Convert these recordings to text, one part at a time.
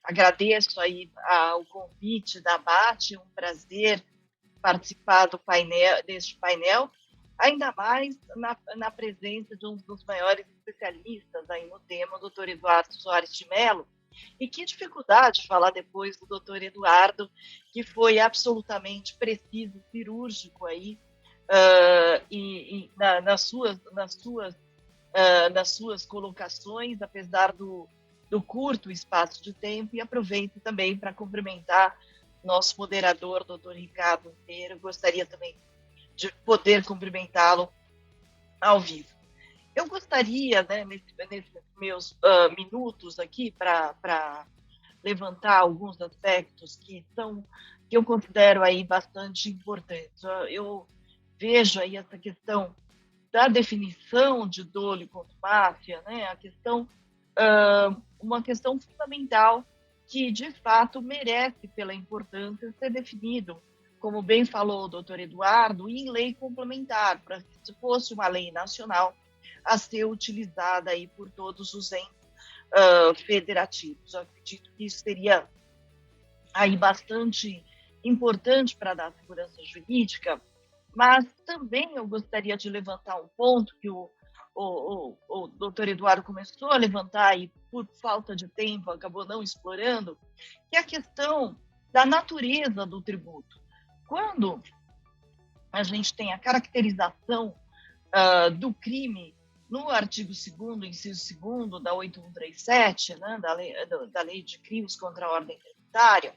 Agradeço aí o convite da ABAT, um prazer participar deste painel, ainda mais na presença de um dos maiores especialistas aí no tema, o doutor Eduardo Soares de Mello. E que dificuldade falar depois do doutor Eduardo, que foi absolutamente preciso, cirúrgico aí, nas suas colocações, apesar do curto espaço de tempo, e aproveito também para cumprimentar nosso moderador, doutor Ricardo Monteiro. Gostaria também de poder cumprimentá-lo ao vivo. Eu gostaria, né, nesses meus minutos aqui, para levantar alguns aspectos que eu considero aí bastante importantes. Eu vejo aí essa questão da definição de dolo e contumácia, né, uma questão fundamental que, de fato, merece, pela importância, ser definido, como bem falou o doutor Eduardo, em lei complementar, para que se fosse uma lei nacional a ser utilizada aí por todos os entes federativos. Eu acredito que isso seria aí bastante importante para dar segurança jurídica, mas também eu gostaria de levantar um ponto que o doutor Eduardo começou a levantar e, por falta de tempo, acabou não explorando, que é a questão da natureza do tributo. Quando a gente tem a caracterização do crime no artigo 2º, inciso 2º da 8137, né, da lei de crimes contra a ordem tributária,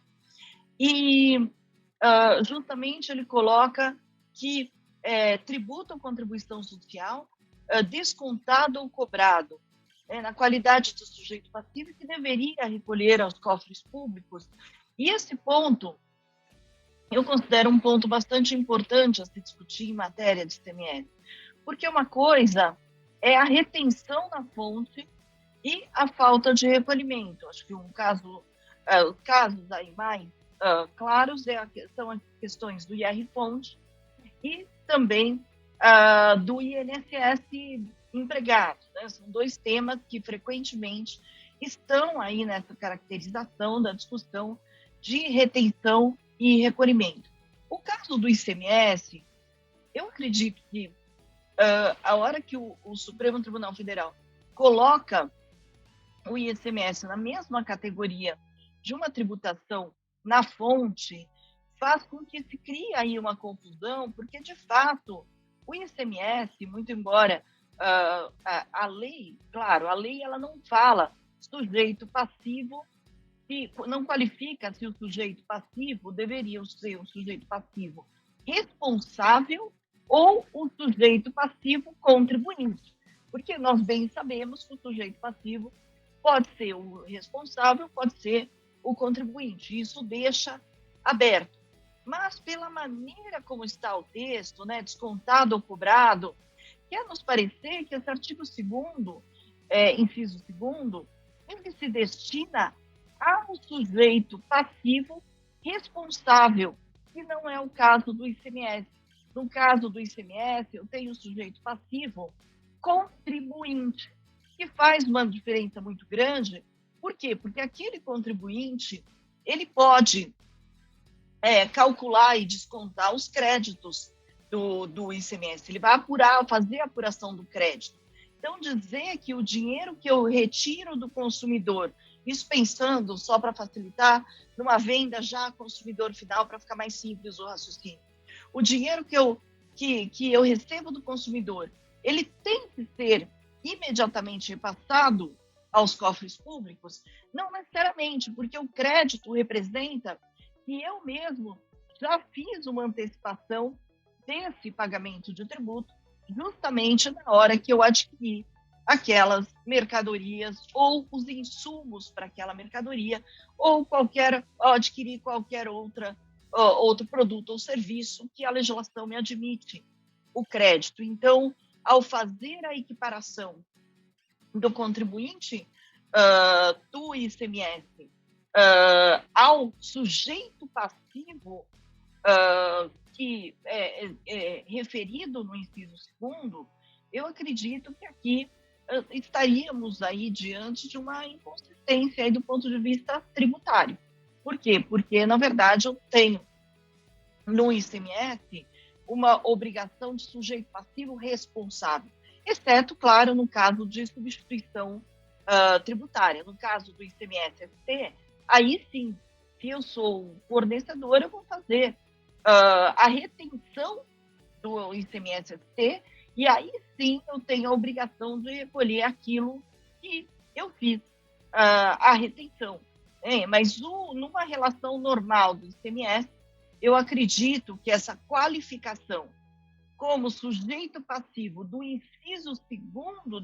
e justamente ele coloca que tributo ou contribuição social descontado ou cobrado na qualidade de sujeito passivo que deveria recolher aos cofres públicos. E esse ponto eu considero um ponto bastante importante a se discutir em matéria de ICMS, porque uma coisa é a retenção na fonte e a falta de recolhimento. Acho que os casos aí mais claros são as questões do IR-fonte e também do INSS empregado. Né? São dois temas que frequentemente estão aí nessa caracterização da discussão de retenção e recolhimento. O caso do ICMS, eu acredito que a hora que o Supremo Tribunal Federal coloca o ICMS na mesma categoria de uma tributação na fonte, faz com que se crie aí uma confusão, porque, de fato, o ICMS, muito embora a lei, claro, a lei ela não fala sujeito passivo, e não qualifica se o sujeito passivo deveria ser um sujeito passivo responsável ou um sujeito passivo contribuinte, porque nós bem sabemos que o sujeito passivo pode ser o responsável, pode ser o contribuinte. Isso deixa aberto. Mas, pela maneira como está o texto, né, descontado ou cobrado, quer nos parecer que esse artigo 2º, inciso 2º, ele se destina ao sujeito passivo responsável, que não é o caso do ICMS. No caso do ICMS, eu tenho o sujeito passivo contribuinte, que faz uma diferença muito grande. Por quê? Porque aquele contribuinte, ele pode calcular e descontar os créditos do ICMS, ele vai fazer a apuração do crédito. Então, dizer que o dinheiro que eu retiro do consumidor, isso pensando só para facilitar, numa venda já consumidor final, para ficar mais simples o raciocínio, o dinheiro que eu recebo do consumidor, ele tem que ser imediatamente repassado aos cofres públicos? Não necessariamente, porque o crédito representa que eu mesmo já fiz uma antecipação desse pagamento de tributo justamente na hora que eu adquiri aquelas mercadorias ou os insumos para aquela mercadoria ou adquirir qualquer outro produto ou serviço que a legislação me admite o crédito. Então, ao fazer a equiparação do contribuinte do ICMS ao sujeito passivo que é referido no inciso 2º, eu acredito que aqui estaríamos aí diante de uma inconsistência aí do ponto de vista tributário. Por quê? Porque, na verdade, eu tenho no ICMS uma obrigação de sujeito passivo responsável, exceto, claro, no caso de substituição tributária. No caso do ICMS-ST, aí sim, se eu sou fornecedor, eu vou fazer a retenção do ICMS-ST, e aí sim eu tenho a obrigação de recolher aquilo que eu fiz, a retenção. Mas numa relação normal do ICMS, eu acredito que essa qualificação como sujeito passivo do inciso 2º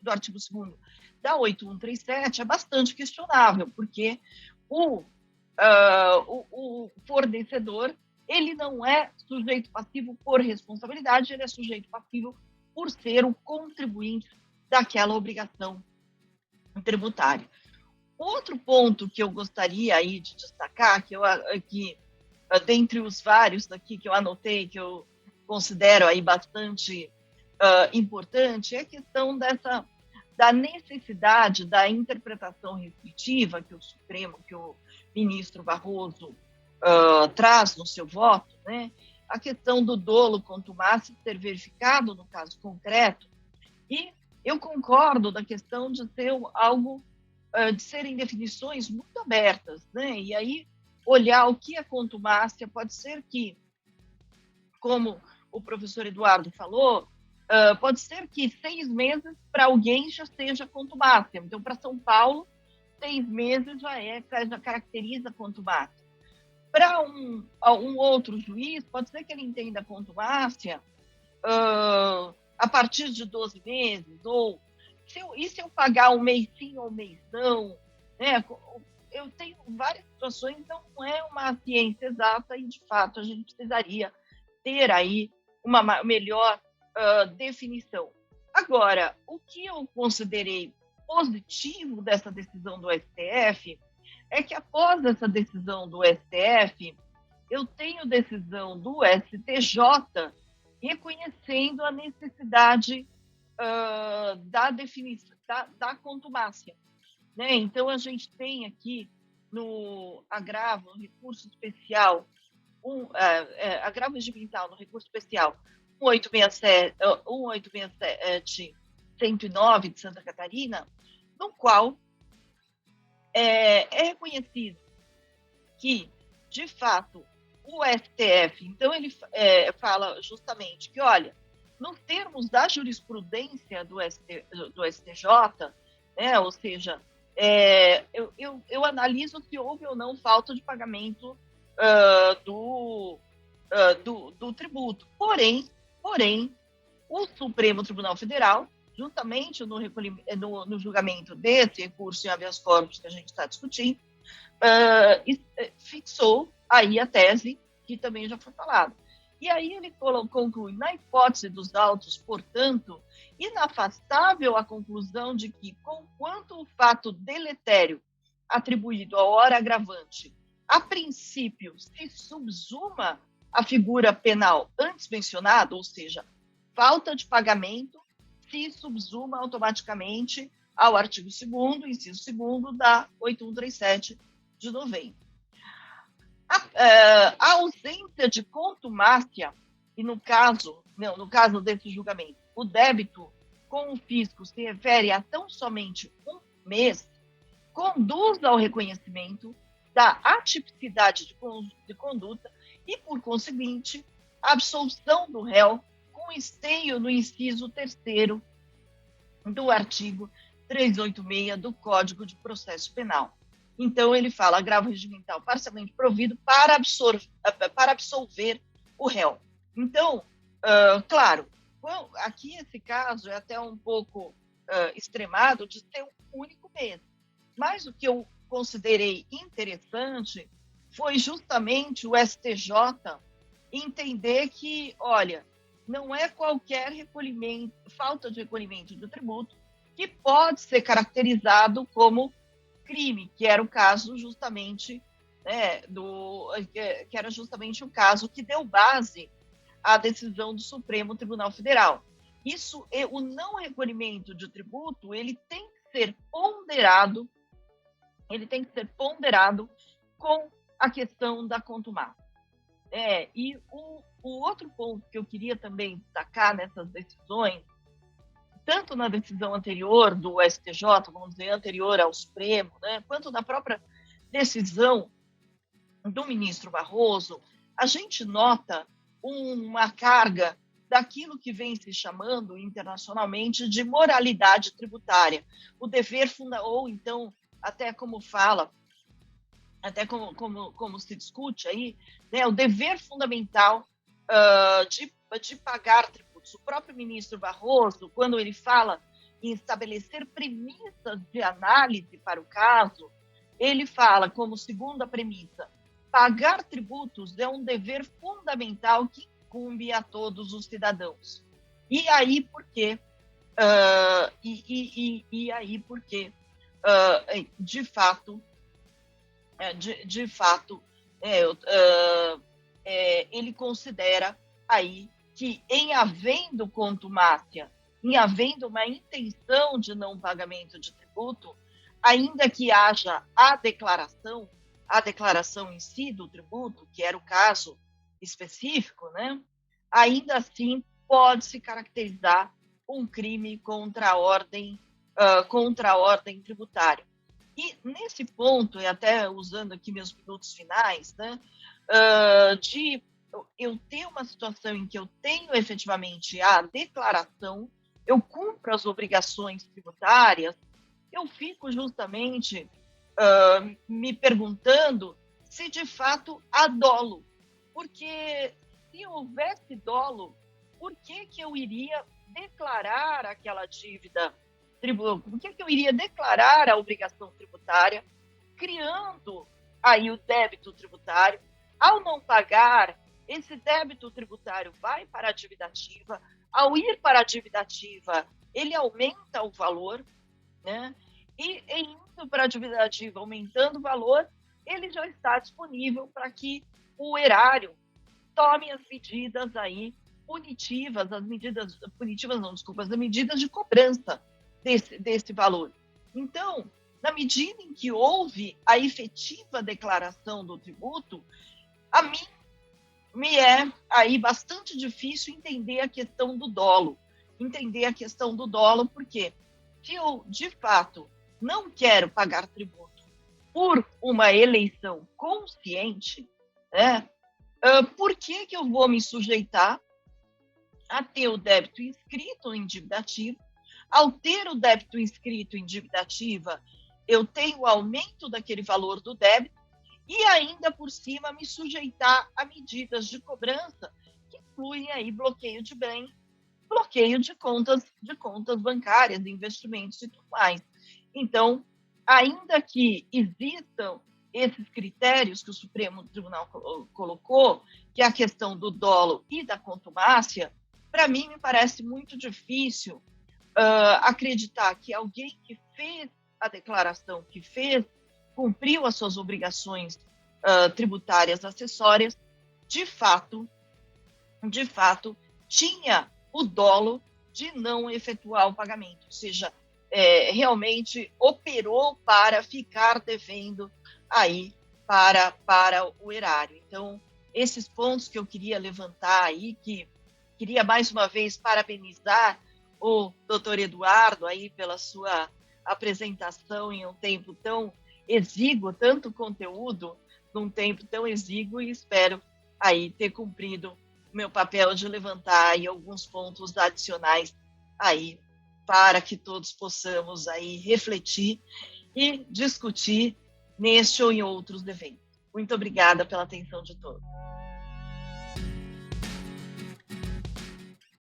do artigo 2º da 8137 é bastante questionável, porque o fornecedor ele não é sujeito passivo por responsabilidade, ele é sujeito passivo por ser o contribuinte daquela obrigação tributária. Outro ponto que eu gostaria aí de destacar, que dentre os vários aqui que eu anotei, que eu considero aí bastante importante, é a questão da necessidade da interpretação restritiva que o Supremo, que o ministro Barroso traz no seu voto, né? A questão do dolo contumácio ser verificado no caso concreto, e eu concordo da questão de ser algo, de serem definições muito abertas, né? E aí olhar o que é contumácia, pode ser que, como o professor Eduardo falou, pode ser que 6 meses para alguém já seja contumácia. Então, para São Paulo, 6 meses já caracteriza contumácia. Para um outro juiz, pode ser que ele entenda a contumácia a partir de 12 meses, ou se eu pagar um mês sim ou um mês não, né? Eu tenho várias situações, então não é uma ciência exata e, de fato, a gente precisaria ter aí uma melhor definição. Agora, o que eu considerei positivo dessa decisão do STF é que, após essa decisão do STF, eu tenho decisão do STJ reconhecendo a necessidade da definição da contumácia. Né? Então, a gente tem aqui no agravo, no recurso especial, agravo regimental no recurso especial 1867-109 de Santa Catarina, no qual é reconhecido que, de fato, o STF, então ele fala justamente que, olha, nos termos da jurisprudência do STJ, né, ou seja, eu analiso se houve ou não falta de pagamento do tributo. Porém, o Supremo Tribunal Federal, justamente no julgamento desse recurso em habeas corpus que a gente está discutindo, fixou aí a tese que também já foi falada. E aí ele conclui, na hipótese dos autos, portanto, inafastável a conclusão de que, conquanto o fato deletério atribuído à hora agravante, a princípio, se subsuma a figura penal antes mencionada, ou seja, falta de pagamento, se subsuma automaticamente ao artigo 2º, inciso 2º da 8137 de novembro. A ausência de contumácia, e no caso desse julgamento, o débito com o fisco se refere a tão somente um mês, conduz ao reconhecimento da atipicidade de conduta e, por conseguinte, a absolução do réu com esteio no inciso 3º do artigo 386 do Código de Processo Penal. Então, ele fala agravo regimental parcialmente provido para absolver o réu. Então, claro, aqui esse caso é até um pouco extremado de ter um único mês. Mas o que eu considerei interessante foi justamente o STJ entender que, olha, não é qualquer falta de recolhimento do tributo que pode ser caracterizado como crime, que era o caso justamente, né, que era justamente o caso que deu base à decisão do Supremo Tribunal Federal. isso é o não recolhimento de tributo, ele tem que ser ponderado, com a questão da contumaz. E o outro ponto que eu queria também destacar nessas decisões, tanto na decisão anterior do STJ, vamos dizer, anterior ao Supremo, né, quanto na própria decisão do ministro Barroso, a gente nota uma carga daquilo que vem se chamando internacionalmente de moralidade tributária. O dever ou então, até como fala, até como se discute aí, né, o dever fundamental de pagar tributos. O próprio ministro Barroso, quando ele fala em estabelecer premissas de análise para o caso, ele fala como segunda premissa: pagar tributos é um dever fundamental que incumbe a todos os cidadãos. E aí por quê? De fato, ele considera aí que, em havendo contumácia, em havendo uma intenção de não pagamento de tributo, ainda que haja a declaração em si do tributo, que era o caso específico, né, ainda assim pode se caracterizar um crime contra a ordem tributária. E nesse ponto, e até usando aqui meus minutos finais, né, de eu ter uma situação em que eu tenho efetivamente a declaração, eu cumpro as obrigações tributárias, eu fico justamente me perguntando se de fato há dolo. Porque se houvesse dolo, por que eu iria declarar aquela dívida? Por que eu iria declarar a obrigação tributária, criando aí o débito tributário? Ao não pagar, esse débito tributário vai para a dívida ativa. Ao ir para a dívida ativa, ele aumenta o valor, né? E indo para a dívida ativa, aumentando o valor, ele já está disponível para que o erário tome as medidas aí punitivas, as medidas de cobrança desse valor. Então, na medida em que houve a efetiva declaração do tributo, a mim me é aí bastante difícil entender a questão do dolo. Porque se eu, de fato, não quero pagar tributo por uma eleição consciente, né, por que eu vou me sujeitar a ter o débito inscrito em dívida ativa? Ao ter o débito inscrito em dívida ativa, eu tenho o aumento daquele valor do débito e ainda por cima me sujeitar a medidas de cobrança que incluem aí bloqueio de bens, bloqueio de contas bancárias, de investimentos e tudo mais. Então, ainda que existam esses critérios que o Supremo Tribunal colocou, que é a questão do dolo e da contumácia, para mim me parece muito difícil acreditar que alguém que fez a declaração, cumpriu as suas obrigações tributárias acessórias, de fato, tinha o dolo de não efetuar o pagamento, ou seja, realmente operou para ficar devendo aí para o erário. Então, esses pontos que eu queria levantar aí, que queria mais uma vez parabenizar o doutor Eduardo aí pela sua apresentação em um tempo tão exíguo, tanto conteúdo num tempo tão exíguo, e espero aí ter cumprido o meu papel de levantar aí alguns pontos adicionais aí para que todos possamos aí refletir e discutir neste ou em outros eventos. Muito obrigada pela atenção de todos.